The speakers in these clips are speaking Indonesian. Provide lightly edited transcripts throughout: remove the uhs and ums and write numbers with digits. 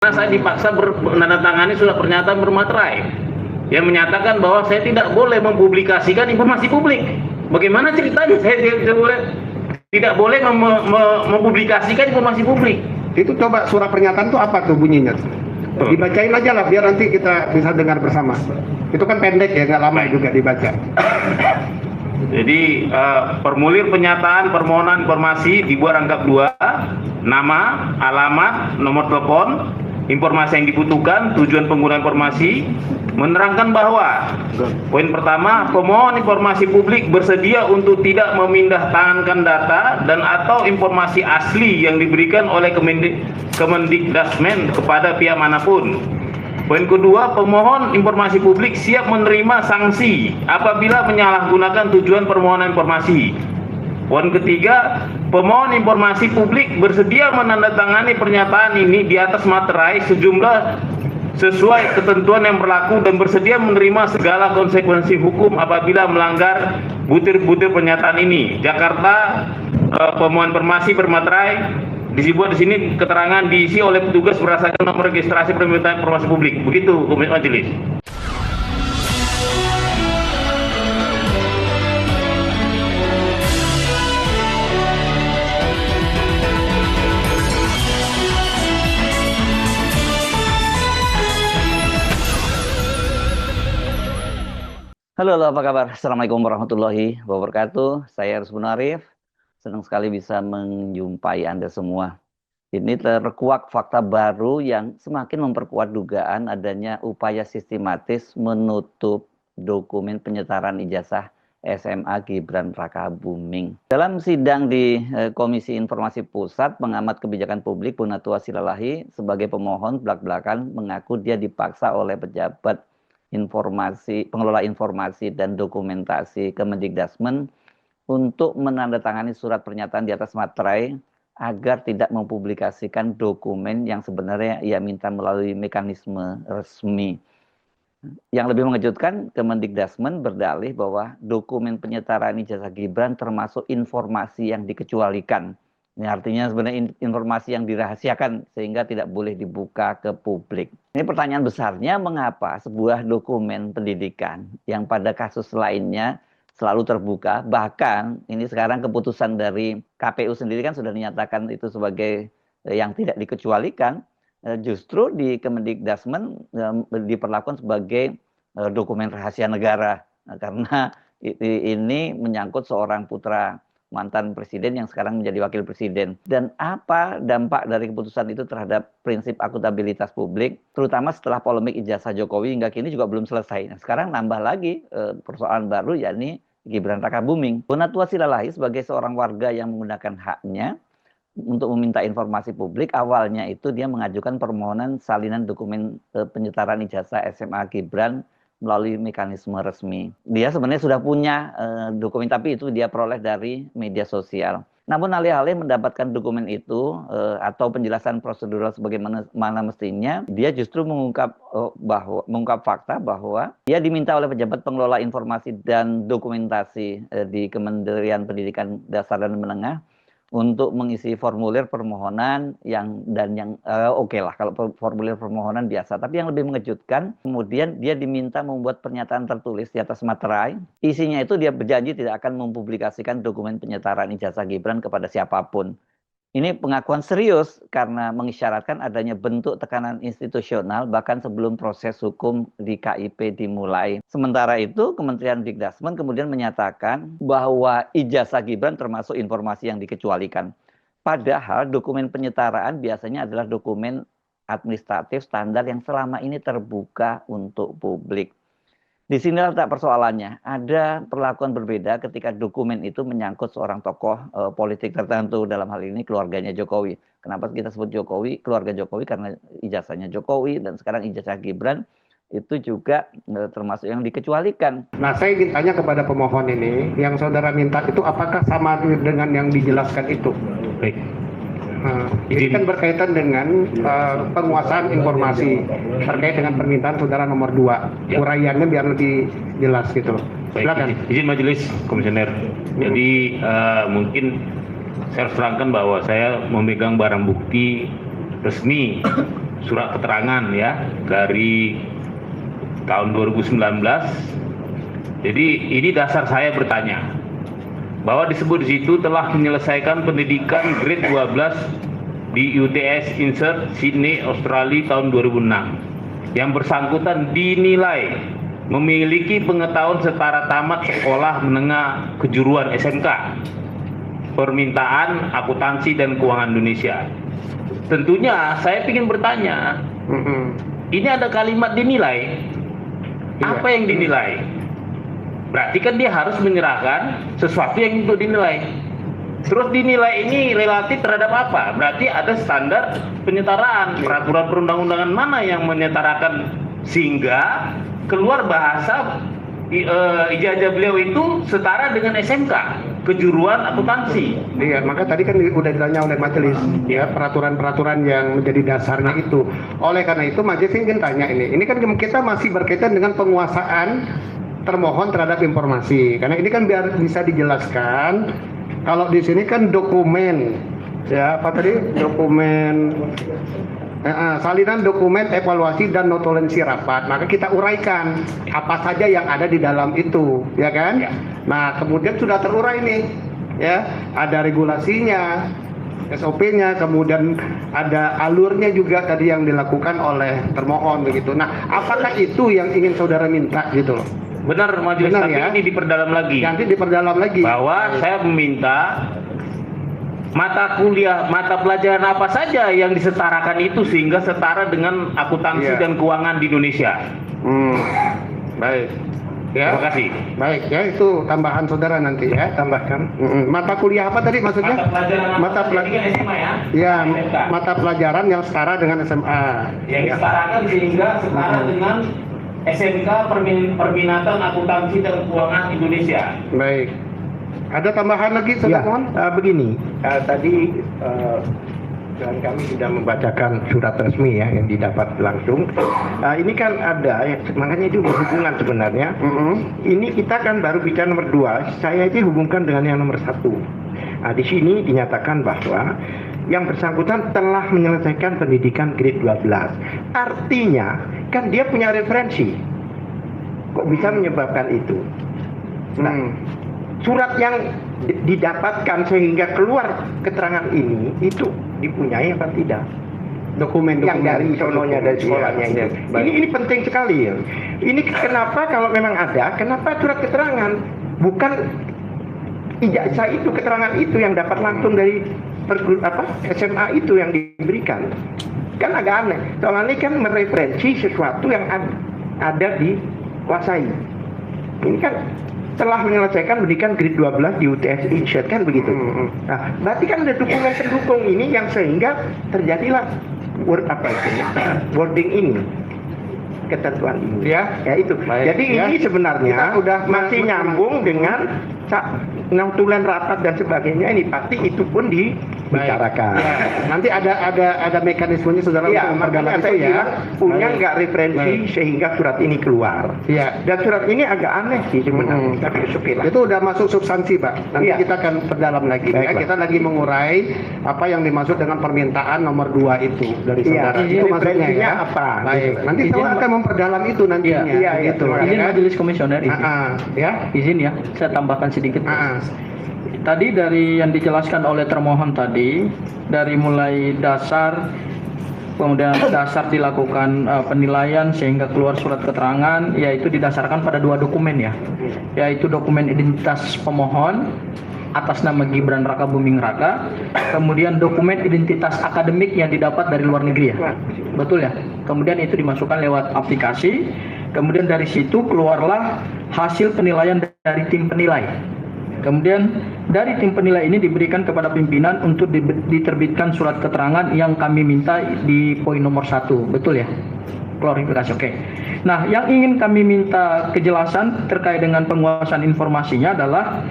Karena saya dipaksa menandatangani surat pernyataan bermaterai yang menyatakan bahwa saya tidak boleh mempublikasikan informasi publik. Bagaimana ceritanya saya tidak boleh mempublikasikan informasi publik? Itu coba surat pernyataan itu apa tuh bunyinya? Dibacain aja lah biar nanti kita bisa dengar bersama. Itu kan pendek ya, nggak lama juga dibaca. Jadi formulir pernyataan permohonan informasi dibuat rangkap 2, nama, alamat, nomor telepon, informasi yang dibutuhkan, tujuan penggunaan informasi, menerangkan bahwa poin pertama, pemohon informasi publik bersedia untuk tidak memindahtangankan data dan atau informasi asli yang diberikan oleh Kemendikdasmen kepada pihak manapun. Poin kedua, pemohon informasi publik siap menerima sanksi apabila menyalahgunakan tujuan permohonan informasi. Poin ketiga, pemohon informasi publik bersedia menandatangani pernyataan ini di atas materai sejumlah sesuai ketentuan yang berlaku dan bersedia menerima segala konsekuensi hukum apabila melanggar butir-butir pernyataan ini. Jakarta, pemohon informasi bermaterai dibuat di sini keterangan diisi oleh petugas berdasarkan nomor registrasi permintaan informasi publik. Begitu majelis. Halo, apa kabar? Assalamualaikum warahmatullahi wabarakatuh. Saya Rusmun Arif. Senang sekali bisa menjumpai Anda semua. Ini terkuak fakta baru yang semakin memperkuat dugaan adanya upaya sistematis menutup dokumen penyetaran ijazah SMA Gibran Rakabuming. Dalam sidang di Komisi Informasi Pusat, pengamat kebijakan publik Punatua Silalahi sebagai pemohon belak-belakan mengaku dia dipaksa oleh pejabat pengelola informasi dan dokumentasi Kemendikdasmen untuk menandatangani surat pernyataan di atas materai agar tidak mempublikasikan dokumen yang sebenarnya ia minta melalui mekanisme resmi. Yang lebih mengejutkan, Kemendikdasmen berdalih bahwa dokumen penyetaraan ijazah Gibran termasuk informasi yang dikecualikan. Ini artinya sebenarnya informasi yang dirahasiakan sehingga tidak boleh dibuka ke publik. Ini pertanyaan besarnya, mengapa sebuah dokumen pendidikan yang pada kasus lainnya selalu terbuka, bahkan ini sekarang keputusan dari KPU sendiri kan sudah dinyatakan itu sebagai yang tidak dikecualikan, justru di Kemendikdasmen diperlakukan sebagai dokumen rahasia negara, karena ini menyangkut seorang putra mantan presiden yang sekarang menjadi wakil presiden. Dan apa dampak dari keputusan itu terhadap prinsip akuntabilitas publik, terutama setelah polemik ijazah Jokowi hingga kini juga belum selesai. Nah, sekarang nambah lagi persoalan baru, yakni Gibran Rakabuming. Punatua Silalahi sebagai seorang warga yang menggunakan haknya untuk meminta informasi publik, awalnya itu dia mengajukan permohonan salinan dokumen penyetaran ijazah SMA Gibran melalui mekanisme resmi. Dia sebenarnya sudah punya dokumen, tapi itu dia peroleh dari media sosial. Namun alih-alih mendapatkan dokumen itu atau penjelasan prosedural sebagaimana mestinya, dia justru mengungkap fakta bahwa dia diminta oleh pejabat pengelola informasi dan dokumentasi di Kementerian Pendidikan Dasar dan Menengah untuk mengisi formulir permohonan yang oke lah kalau formulir permohonan biasa. Tapi yang lebih mengejutkan, kemudian dia diminta membuat pernyataan tertulis di atas materai. Isinya itu dia berjanji tidak akan mempublikasikan dokumen penyetaran ijazah Gibran kepada siapapun. Ini pengakuan serius karena mengisyaratkan adanya bentuk tekanan institusional bahkan sebelum proses hukum di KIP dimulai. Sementara itu, Kementerian Dikdasmen kemudian menyatakan bahwa ijazah Gibran termasuk informasi yang dikecualikan. Padahal dokumen penyetaraan biasanya adalah dokumen administratif standar yang selama ini terbuka untuk publik. Di sini letak persoalannya, ada perlakuan berbeda ketika dokumen itu menyangkut seorang tokoh politik tertentu, dalam hal ini keluarganya Jokowi. Kenapa kita sebut Jokowi, keluarga Jokowi? Karena ijazahnya Jokowi, dan sekarang ijazah Gibran itu juga termasuk yang dikecualikan. Nah, saya ingin tanya kepada pemohon ini, yang saudara minta itu apakah sama dengan yang dijelaskan itu? Baik. Ini kan berkaitan dengan penguasaan informasi terkait dengan permintaan saudara nomor 2. Uraiannya biar lebih jelas gitu. Silakan. Izin majelis komisioner. Jadi mungkin saya harus terangkan bahwa saya memegang barang bukti resmi surat keterangan ya dari tahun 2019. Jadi ini dasar saya bertanya bahwa disebut di situ telah menyelesaikan pendidikan grade 12 di UTS Insert Sydney, Australia tahun 2006. Yang bersangkutan dinilai memiliki pengetahuan setara tamat sekolah menengah kejuruan SMK permintaan akuntansi dan keuangan Indonesia. Tentunya saya ingin bertanya, ini ada kalimat dinilai. Apa yang dinilai? Berarti kan dia harus menyerahkan sesuatu yang untuk dinilai. Terus dinilai ini relatif terhadap apa? Berarti ada standar penyetaraan, peraturan perundang-undangan mana yang menyetarakan sehingga keluar bahasa ijazah beliau itu setara dengan SMK kejuruan akuntansi. Iya, maka tadi kan udah ditanya oleh majelis ya peraturan-peraturan yang menjadi dasarnya itu. Oleh karena itu majelis ingin tanya ini kan kita masih berkaitan dengan penguasaan termohon terhadap informasi. Karena ini kan biar bisa dijelaskan. Kalau di sini kan dokumen ya apa tadi dokumen salinan dokumen evaluasi dan notulensi rapat, maka kita uraikan apa saja yang ada di dalam itu, ya kan? Ya. Nah, kemudian sudah terurai nih, ya, ada regulasinya, SOP-nya, kemudian ada alurnya juga tadi yang dilakukan oleh termohon begitu. Nah, apakah itu yang ingin saudara minta gitu loh? Benar, majelis, tapi ya? Ini diperdalam lagi. Nanti diperdalam lagi. Bahwa saya meminta mata kuliah, mata pelajaran apa saja yang disetarakan itu sehingga setara dengan akuntansi dan keuangan di Indonesia. Baik. Ya. Terima kasih. Baik, ya itu tambahan saudara nanti ya, tambahkan. Mata kuliah apa tadi maksudnya? Mata pelajaran SMA ya. Ya, mata pelajaran yang setara dengan SMA. Yang disetarakan sehingga setara dengan SMK Perminatan Akuntansi dan Keuangan Indonesia. Baik. Ada tambahan lagi, saudara? Begini, tadi kami sudah membacakan surat resmi ya yang didapat langsung. Ini kan ada, makanya itu berhubungan sebenarnya. Ini kita kan baru bicara nomor 2. Saya aja hubungkan dengan yang nomor 1. Di sini dinyatakan bahwa yang bersangkutan telah menyelesaikan pendidikan grade 12. Artinya kan dia punya referensi. Kok bisa menyebabkan itu? Nah, surat yang didapatkan sehingga keluar keterangan ini itu dipunyai apa tidak? Dokumen yang dari sononya dari sekolahnya ini. Ini penting sekali ya. Ini kenapa kalau memang ada, kenapa surat keterangan bukan ijazah itu, keterangan itu yang dapat langsung dari SMA itu yang diberikan? Kan agak aneh. Soalnya ini kan mereferensi sesuatu yang ada dikuasai. Ini kan telah menyelesaikan pendidikan grade 12 di UTS Insert kan begitu. Nah, berarti kan ada dokumen pendukung ini yang sehingga terjadilah wording ini, ketentuan ini. Ya itu. Baik, jadi ya, ini sebenarnya udah masih nyambung dengan notulen rapat dan sebagainya, ini pasti itu pun dibicarakan. Ya. Nanti ada mekanismenya saudara ya, untuk memperdalam itu ya. Punya nggak referensi sehingga surat ini keluar. Ya. Dan surat ini agak aneh sih sebenarnya. Tapi oke lah. Itu udah masuk substansi, Pak. Nanti kita akan perdalam lagi. Ya. Kita lagi mengurai apa yang dimaksud dengan permintaan nomor 2 itu dari saudara. Itu maksudnya ya. Apa? Baik. Nanti saya akan memperdalam itu nantinya. Iya, gitu. Izin majelis komisioner ya. Izin ya, saya tambahkan sedikit. Tadi dari yang dijelaskan oleh termohon tadi, dari mulai dasar, kemudian dasar dilakukan penilaian sehingga keluar surat keterangan, yaitu didasarkan pada 2 dokumen ya, yaitu dokumen identitas pemohon atas nama Gibran Raka Buming Raka, kemudian dokumen identitas akademik yang didapat dari luar negeri ya, betul ya. Kemudian itu dimasukkan lewat aplikasi, kemudian dari situ keluarlah hasil penilaian dari tim penilai. Kemudian dari tim penilai ini diberikan kepada pimpinan untuk diterbitkan surat keterangan yang kami minta di poin nomor 1, betul ya? Klarifikasi, oke. Nah, yang ingin kami minta kejelasan terkait dengan penguasaan informasinya adalah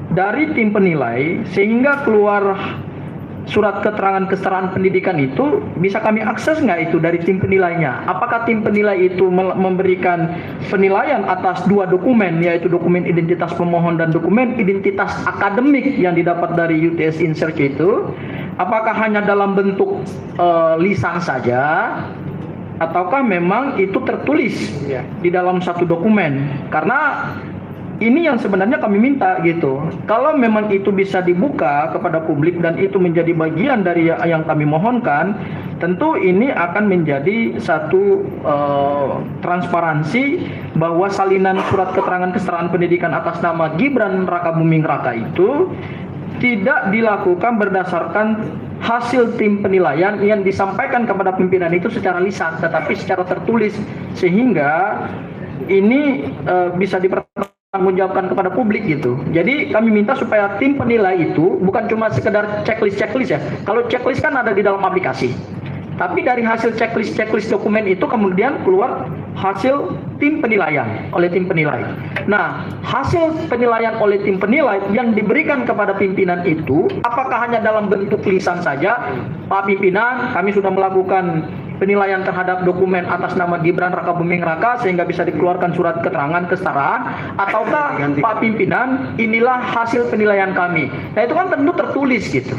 dari tim penilai sehingga keluar surat keterangan kesetaraan pendidikan itu bisa kami akses nggak itu dari tim penilainya? Apakah tim penilai itu memberikan penilaian atas 2 dokumen, yaitu dokumen identitas pemohon dan dokumen identitas akademik yang didapat dari UTS Insert itu? Apakah hanya dalam bentuk lisan saja ataukah memang itu tertulis Iya. di dalam satu dokumen? Karena ini yang sebenarnya kami minta gitu. Kalau memang itu bisa dibuka kepada publik dan itu menjadi bagian dari yang kami mohonkan, tentu ini akan menjadi satu transparansi bahwa salinan surat keterangan kesetaraan pendidikan atas nama Gibran Rakabuming Raka itu tidak dilakukan berdasarkan hasil tim penilaian yang disampaikan kepada pimpinan itu secara lisan, tetapi secara tertulis, sehingga ini bisa dipertanggungjawabkan kepada publik gitu. Jadi kami minta supaya tim penilai itu bukan cuma sekedar checklist ya. Kalau checklist kan ada di dalam aplikasi. Tapi dari hasil checklist dokumen itu kemudian keluar hasil tim penilaian oleh tim penilai. Nah, hasil penilaian oleh tim penilai yang diberikan kepada pimpinan itu apakah hanya dalam bentuk lisan saja? Pak Pimpinan, kami sudah melakukan penilaian terhadap dokumen atas nama Gibran Rakabuming Raka sehingga bisa dikeluarkan surat keterangan kesetaraan, ataukah Pak Pimpinan inilah hasil penilaian kami. Nah, itu kan tentu tertulis gitu.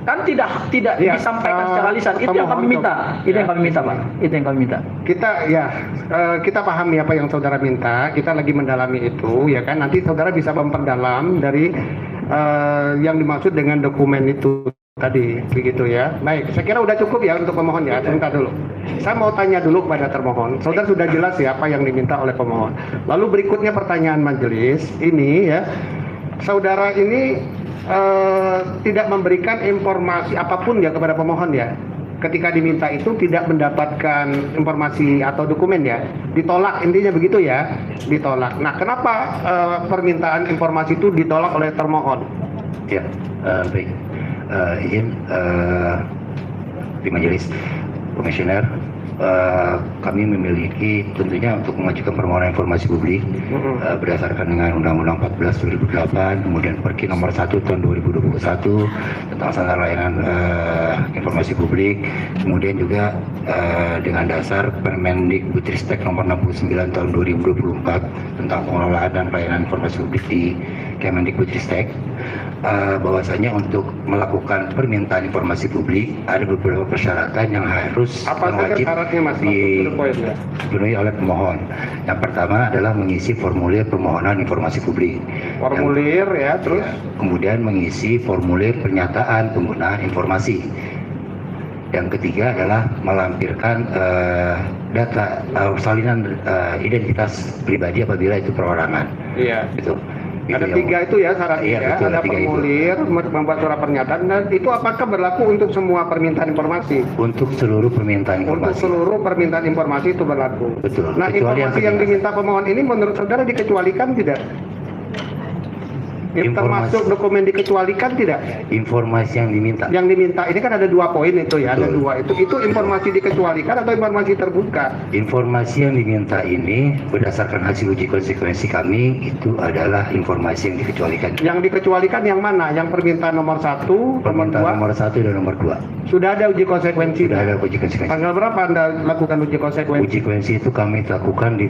Kan tidak Ya, disampaikan secara lisan. Itu yang kami minta. Itu yang kami minta, Pak. Itu yang kami minta. Kita pahami apa yang saudara minta. Kita lagi mendalami itu, ya kan. Nanti saudara bisa memperdalam dari yang dimaksud dengan dokumen itu tadi, begitu ya. Baik, saya kira udah cukup ya untuk pemohon ya. Sebentar dulu. Saya mau tanya dulu kepada termohon. Saudara sudah jelas ya apa yang diminta oleh pemohon. Lalu berikutnya pertanyaan majelis ini ya. Saudara ini tidak memberikan informasi apapun ya kepada pemohon ya. Ketika diminta itu tidak mendapatkan informasi atau dokumen ya. Ditolak, intinya begitu ya. Ditolak. Nah, kenapa permintaan informasi itu ditolak oleh termohon? Ya, baik. Izin di majelis komisioner, kami memiliki tentunya untuk mengajukan permohonan informasi publik berdasarkan dengan Undang-Undang 14 2008, kemudian Perki nomor 1 tahun 2021 tentang standar layanan informasi publik, kemudian juga dengan dasar Permendikbudristek nomor 69 tahun 2024 tentang pengelolaan dan pelayanan informasi publik di Kemendikbudristek, bahwasanya untuk melakukan permintaan informasi publik ada beberapa persyaratan yang harus wajib dipenuhi oleh pemohon. Yang pertama adalah mengisi formulir permohonan informasi publik. Formulir ya, terus kemudian mengisi formulir pernyataan penggunaan informasi. Yang ketiga adalah melampirkan data salinan identitas pribadi apabila itu perorangan. iya. Itu. Ada tiga itu ya syaratnya Iya, ya. betul, Ada formulir, membuat surat pernyataan, dan itu apakah berlaku untuk semua permintaan informasi? Untuk seluruh permintaan Untuk informasi. seluruh permintaan informasi itu berlaku. Betul. Nah, Kecuali informasi yang diminta pemohon ini menurut saudara dikecualikan tidak? Termasuk dokumen dikecualikan tidak? Informasi yang diminta. Yang diminta ini kan ada 2 poin itu ya, ada Betul. 2 itu. Itu informasi dikecualikan atau informasi terbuka? Informasi yang diminta ini berdasarkan hasil uji konsekuensi kami itu adalah informasi yang dikecualikan. Yang dikecualikan yang mana? Yang permintaan nomor 1, nomor 2? Permintaan nomor 1 dan nomor 2. Sudah ada uji konsekuensi? Sudah ada uji konsekuensi. Tanggal berapa Anda lakukan uji konsekuensi? Uji konsekuensi itu kami lakukan di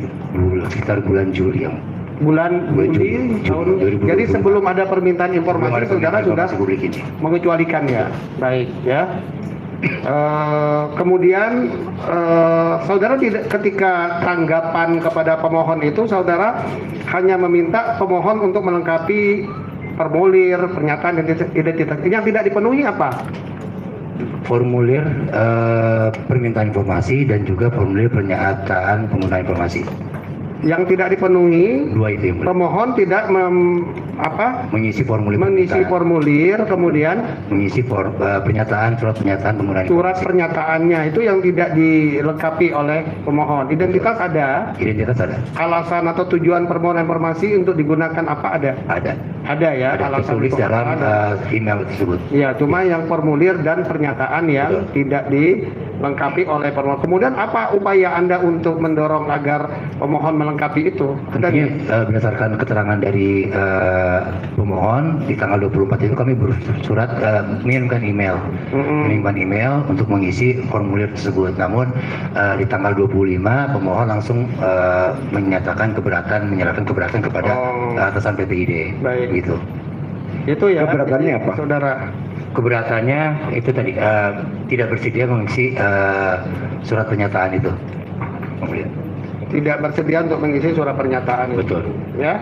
sekitar bulan Juli yang Bulan Juli tahun. 2020. Jadi sebelum ada permintaan informasi, saudara sudah publik ini. mengecualikan ya. Baik ya. Kemudian saudara tidak, ketika tanggapan kepada pemohon itu, saudara hanya meminta pemohon untuk melengkapi formulir pernyataan identitas. Yang tidak dipenuhi apa? Formulir permintaan informasi dan juga formulir pernyataan penggunaan informasi. Yang tidak dipenuhi, Dua itu yang pemohon tidak mengisi formulir mengisi permintaan. formulir, kemudian Mengisi pernyataan, surat pernyataan penggunaan surat informasi. pernyataannya itu yang tidak dilengkapi oleh pemohon. Identitas ada, Identitas ada. alasan atau tujuan permohonan informasi untuk digunakan apa ada? Ada. Ada ya, Ada alasan tertulis dalam ada. email tersebut. Ya, cuma yang formulir dan pernyataan yang tidak dilengkapi oleh pemohon. Kemudian apa upaya Anda untuk mendorong agar pemohon melengkapi itu? Tentunya berdasarkan keterangan dari pemohon di tanggal 24 itu kami bersurat mengirimkan email untuk mengisi formulir tersebut. Namun di tanggal 25 pemohon langsung menyatakan menyerahkan keberatan kepada atasan PPID. Baik. Gitu. Itu ya. Keberatannya apa? Saudara. keberatannya itu tadi tidak bersedia mengisi surat pernyataan itu. Tidak bersedia untuk mengisi surat pernyataan. Betul. Ya.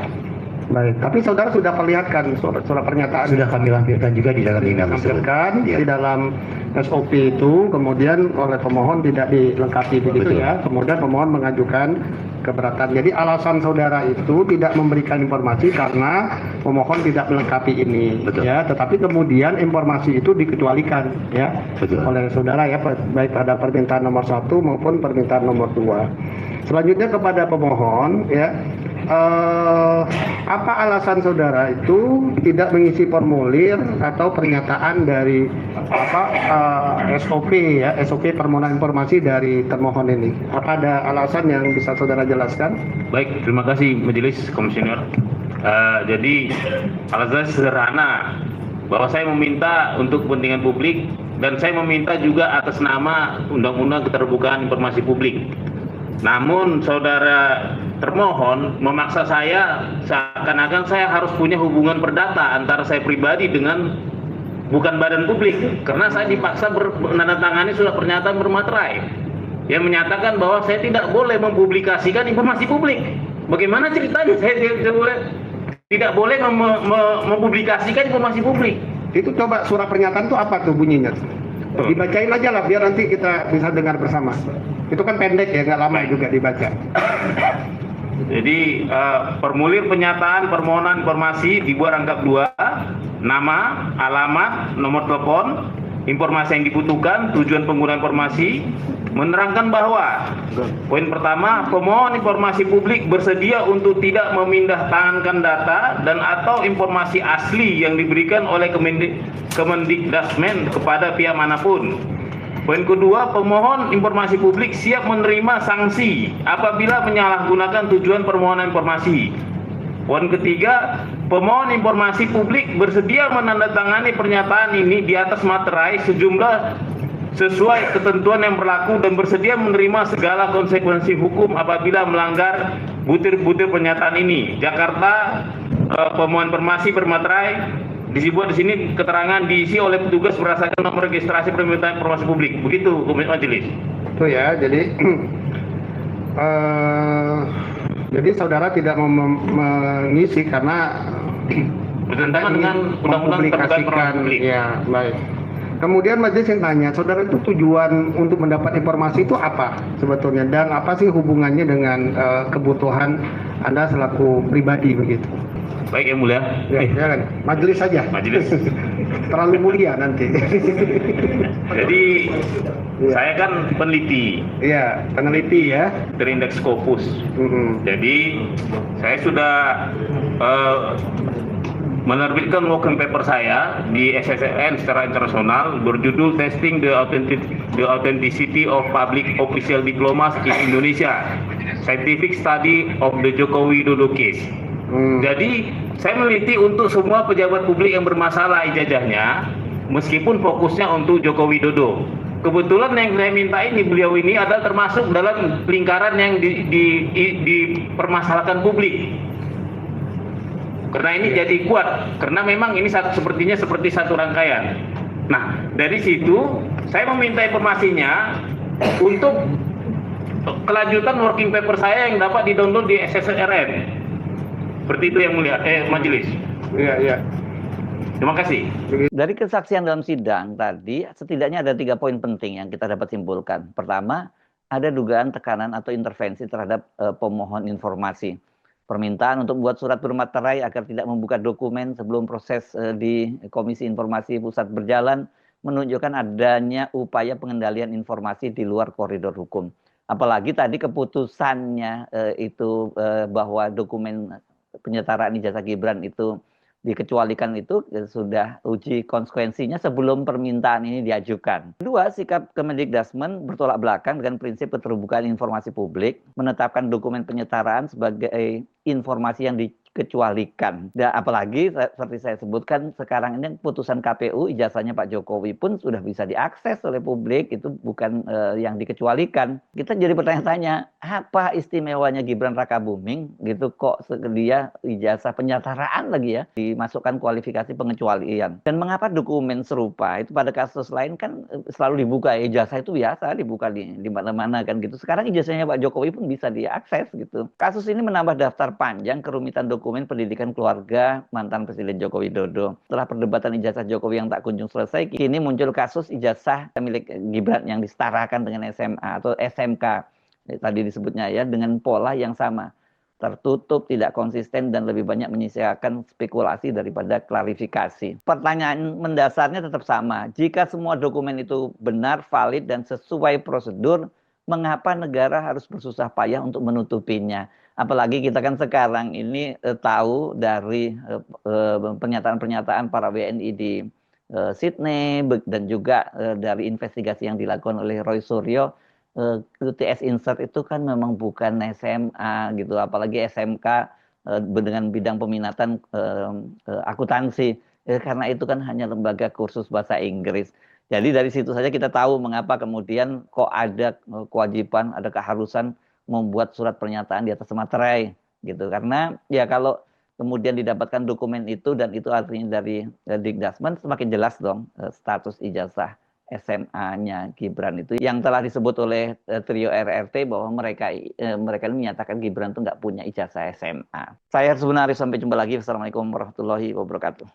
Baik, tapi saudara sudah perlihatkan surat pernyataan. Sudah kami lampirkan juga di dalam email tersebut. Lampirkan Ya. di dalam SOP itu, kemudian oleh pemohon tidak dilengkapi begitu. Betul. Ya. Kemudian pemohon mengajukan keberatan. Jadi alasan saudara itu tidak memberikan informasi karena pemohon tidak melengkapi ini. Betul. Ya, tetapi kemudian informasi itu dikecualikan ya Betul. oleh saudara ya, baik pada permintaan nomor 1 maupun permintaan nomor 2. Selanjutnya kepada pemohon ya, apa alasan saudara itu tidak mengisi formulir atau pernyataan dari SOP ya, SOP permohonan informasi dari termohon ini? Apa ada alasan yang bisa saudara jelaskan? Baik, terima kasih Majelis Komisioner. Jadi alasannya sederhana, bahwa saya meminta untuk kepentingan publik dan saya meminta juga atas nama Undang-Undang Keterbukaan Informasi Publik. Namun saudara termohon memaksa saya seakan-akan saya harus punya hubungan perdata antara saya pribadi dengan bukan badan publik, karena saya dipaksa menandatangani surat pernyataan bermaterai yang menyatakan bahwa saya tidak boleh mempublikasikan informasi publik. Bagaimana ceritanya saya tidak boleh mempublikasikan informasi publik? Itu coba surat pernyataan itu apa tuh bunyinya? Dibacain aja lah biar nanti kita bisa dengar bersama. Itu kan pendek ya, nggak lama juga dibaca. Jadi formulir pernyataan permohonan informasi dibuat rangkap 2, nama, alamat, nomor telepon, informasi yang dibutuhkan, tujuan penggunaan informasi, menerangkan bahwa poin pertama, pemohon informasi publik bersedia untuk tidak memindahtangankan data dan atau informasi asli yang diberikan oleh Kemendikbudrismen kepada pihak manapun. Poin kedua, pemohon informasi publik siap menerima sanksi apabila menyalahgunakan tujuan permohonan informasi. Poin ketiga, pemohon informasi publik bersedia menandatangani pernyataan ini di atas materai sejumlah sesuai ketentuan yang berlaku dan bersedia menerima segala konsekuensi hukum apabila melanggar butir-butir pernyataan ini. Jakarta, pemohon informasi bermaterai dibuat di sini keterangan diisi oleh petugas berdasarkan nomor registrasi permintaan informasi publik. Begitu Majelis. Itu ya, jadi jadi saudara tidak mengisi karena bertentangan dengan Undang-Undang Keterbukaan Informasi Publik. Ya, baik. Kemudian majelis yang tanya, saudara itu tujuan untuk mendapat informasi itu apa sebetulnya, dan apa sih hubungannya dengan kebutuhan Anda selaku pribadi begitu? Baik Yang Mulia. Ya, kan. Majelis saja. Majelis. Terlalu mulia nanti. Jadi saya kan peneliti. Iya, peneliti ya. Terindeks Scopus. Jadi saya sudah menerbitkan working paper saya di SSN secara internasional berjudul Testing the Authenticity of Public Official Diplomas in Indonesia, Scientific Study of the Jokowi Dodo Case. Jadi saya meneliti untuk semua pejabat publik yang bermasalah ijazahnya, meskipun fokusnya untuk Joko Widodo. Kebetulan yang saya minta ini, beliau ini adalah termasuk dalam lingkaran yang dipermasalahkan publik. Karena ini jadi kuat, karena memang ini sepertinya seperti satu rangkaian. Nah, dari situ saya meminta informasinya untuk kelanjutan working paper saya yang dapat di-download di SSRN. Seperti itu Yang Mulia, Majelis. Iya, iya. Terima kasih. Dari kesaksian dalam sidang tadi, setidaknya ada 3 poin penting yang kita dapat simpulkan. Pertama, ada dugaan tekanan atau intervensi terhadap pemohon informasi. Permintaan untuk buat surat bermaterai agar tidak membuka dokumen sebelum proses di Komisi Informasi Pusat berjalan menunjukkan adanya upaya pengendalian informasi di luar koridor hukum. Apalagi tadi keputusannya itu bahwa dokumen penyetaraan ijazah Gibran itu dikecualikan itu sudah uji konsekuensinya sebelum permintaan ini diajukan. Kedua, sikap Kemendikbudrismen bertolak belakang dengan prinsip keterbukaan informasi publik, menetapkan dokumen penyetaraan sebagai informasi yang dikecualikan. Dan apalagi seperti saya sebutkan sekarang ini putusan KPU, ijazahnya Pak Jokowi pun sudah bisa diakses oleh publik, itu bukan yang dikecualikan. Kita jadi bertanya-tanya, apa istimewanya Gibran Rakabuming gitu kok dia ijazah penyetaraan lagi ya dimasukkan kualifikasi pengecualian. Dan mengapa dokumen serupa itu pada kasus lain kan selalu dibuka, ijazah itu biasa dibuka di mana-mana kan gitu. Sekarang ijazahnya Pak Jokowi pun bisa diakses gitu. Kasus ini menambah daftar panjang kerumitan dokumen pendidikan keluarga mantan Presiden Joko Widodo. Setelah perdebatan ijazah Jokowi yang tak kunjung selesai, kini muncul kasus ijazah milik Gibran yang disetarakan dengan SMA atau SMK. Tadi disebutnya ya, dengan pola yang sama. Tertutup, tidak konsisten, dan lebih banyak menyisakan spekulasi daripada klarifikasi. Pertanyaan mendasarnya tetap sama. Jika semua dokumen itu benar, valid, dan sesuai prosedur, mengapa negara harus bersusah payah untuk menutupinya? Apalagi kita kan sekarang ini tahu dari pernyataan-pernyataan para WNI di Sydney dan juga dari investigasi yang dilakukan oleh Roy Suryo, QTS Insert itu kan memang bukan SMA gitu, apalagi SMK dengan bidang peminatan akuntansi. Karena itu kan hanya lembaga kursus bahasa Inggris. Jadi dari situ saja kita tahu mengapa kemudian kok ada kewajiban, ada keharusan membuat surat pernyataan di atas materai gitu. Karena ya kalau kemudian didapatkan dokumen itu dan itu artinya dari Dikdasmen, semakin jelas dong status ijazah SMA-nya Gibran itu yang telah disebut oleh trio RRT bahwa mereka ini menyatakan Gibran itu nggak punya ijazah SMA. Saya sebenarnya sampai jumpa lagi. Wassalamualaikum warahmatullahi wabarakatuh.